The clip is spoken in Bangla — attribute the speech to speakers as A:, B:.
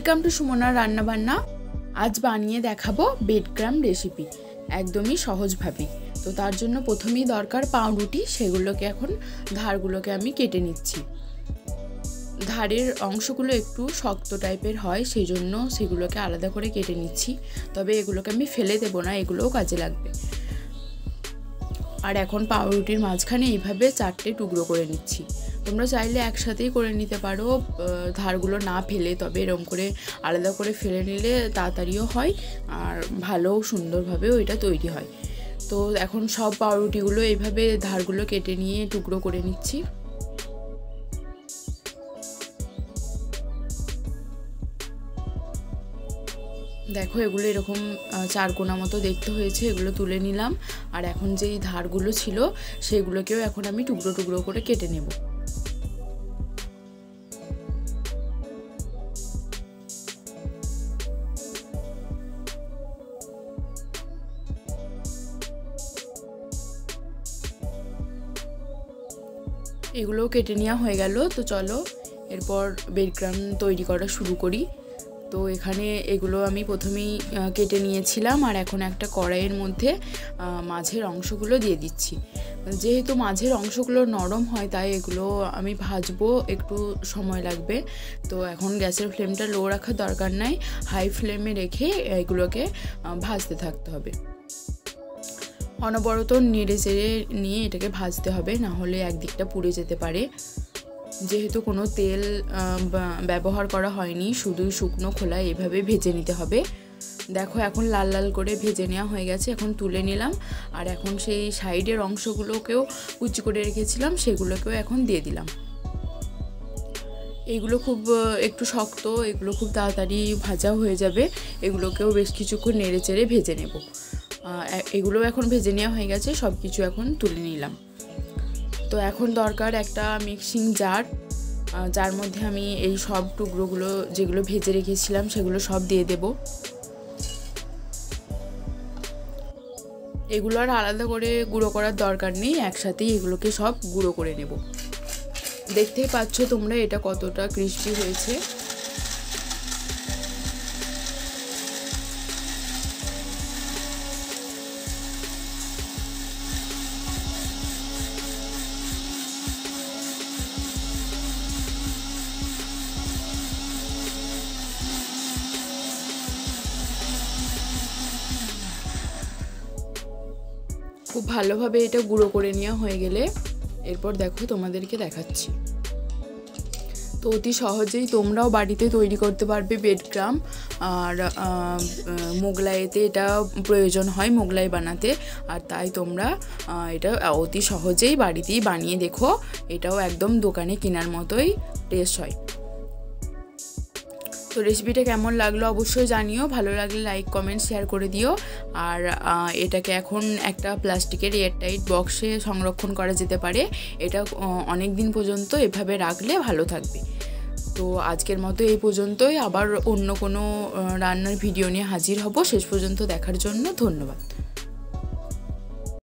A: ওয়েলকাম টু সুমনার রান্না বান্না। আজ বানিয়ে দেখাবো ব্রেড ক্রাম্ব রেসিপি, একদমই সহজভাবে। তো তার জন্য প্রথমেই দরকার পাউরুটি। সেগুলোকে এখন ধারগুলোকে আমি কেটে নিচ্ছি। ধারের অংশগুলো একটু শক্ত টাইপের হয়, সেই জন্য সেগুলোকে আলাদা করে কেটে নিচ্ছি। তবে এগুলোকে আমি ফেলে দেবো না, এগুলোও কাজে লাগবে। আর এখন পাউরুটির মাঝখানে এইভাবে 4টে টুকরো করে নিচ্ছি। তোমরা চাইলে একসাথেই করে নিতে পারো ধারগুলো না ফেলে, তবে এরকম করে আলাদা করে ফেলে নিলে তাড়াতাড়িও হয় আর ভালো সুন্দরভাবেও এটা তৈরি হয়। তো এখন সব পাউরুটিগুলো এইভাবে ধারগুলো কেটে নিয়ে টুকরো করে নিচ্ছি। দেখো এগুলো এরকম চারকোনা মতো দেখতে হয়েছে, এগুলো তুলে নিলাম। আর এখন যেই ধারগুলো ছিল সেগুলোকেও এখন আমি টুকরো টুকরো করে কেটে নেব। এগুলোও কেটে নেওয়া হয়ে গেল। তো চলো এরপর ব্রেড ক্রাম্ব তৈরি করা শুরু করি। তো এখানে এগুলো আমি প্রথমেই কেটে নিয়েছিলাম, আর এখন একটা কড়াইয়ের মধ্যে মাঝের অংশগুলো দিয়ে দিচ্ছি। যেহেতু মাঝের অংশগুলো নরম হয় তাই এগুলো আমি ভাজবো, একটু সময় লাগবে। তো এখন গ্যাসের ফ্লেমটা লো রাখার দরকার নাই, হাই ফ্লেমে রেখে এগুলোকে ভাজতে থাকতে হবে। অনবরত নেড়ে চেড়ে নিয়ে এটাকে ভাজতে হবে, না হলে একদিকটা পুড়ে যেতে পারে। যেহেতু কোনো তেল ব্যবহার করা হয়নি, শুধু শুকনো খোলায় এভাবে ভেজে নিতে হবে। দেখো এখন লাল লাল করে ভেজে নেওয়া হয়ে গেছে, এখন তুলে নিলাম। আর এখন সেই সাইডের অংশগুলোকেও কুচি করে রেখেছিলাম, সেগুলোকেও এখন দিয়ে দিলাম। এইগুলো খুব একটু শক্ত, এগুলো খুব তাড়াতাড়ি ভাজা হয়ে যাবে। এগুলোকেও বেশ কিছুক্ষণ নেড়ে চেড়ে ভেজে নেব। এগুলো এখন ভেজে নেওয়া হয়ে গেছে, সব কিছু এখন তুলে নিলাম। তো এখন দরকার একটা মিক্সিং জার, যার মধ্যে আমি এই সব টুকরোগুলো যেগুলো ভেজে রেখেছিলাম সেগুলো সব দিয়ে দেব। এগুলো আর আলাদা করে গুঁড়ো করার দরকার নেই, একসাথেই এগুলোকে সব গুঁড়ো করে নেব। দেখতেই পাচ্ছ তোমরা এটা কতটা ক্রিস্পি হয়েছে। খুব ভালোভাবে এটা গুঁড়ো করে নেওয়া হয়ে গেলে এরপর দেখো তোমাদেরকে দেখাচ্ছি। তো অতি সহজেই তোমরাও বাড়িতে তৈরি করতে পারবে ব্রেড ক্রাম্ব। আর মোগলাইতে এটা প্রয়োজন হয় মোগলাই বানাতে, আর তাই তোমরা এটা অতি সহজেই বাড়িতেই বানিয়ে দেখো। এটাও একদম দোকানে কেনার মতোই টেস্ট হয়। তো রেসিপিটা কেমন লাগলো অবশ্যই জানিও, ভালো লাগলে লাইক কমেন্ট শেয়ার করে দিও। আর এটাকে এখন একটা প্লাস্টিকের এয়ারটাইট বক্সে সংরক্ষণ করা যেতে পারে। এটা অনেক দিন পর্যন্ত এভাবে রাখলে ভালো থাকবে। তো আজকের মতো এই পর্যন্তই, আবার অন্য কোনো রান্নার ভিডিও নিয়ে হাজির হব। শেষ পর্যন্ত দেখার জন্য ধন্যবাদ।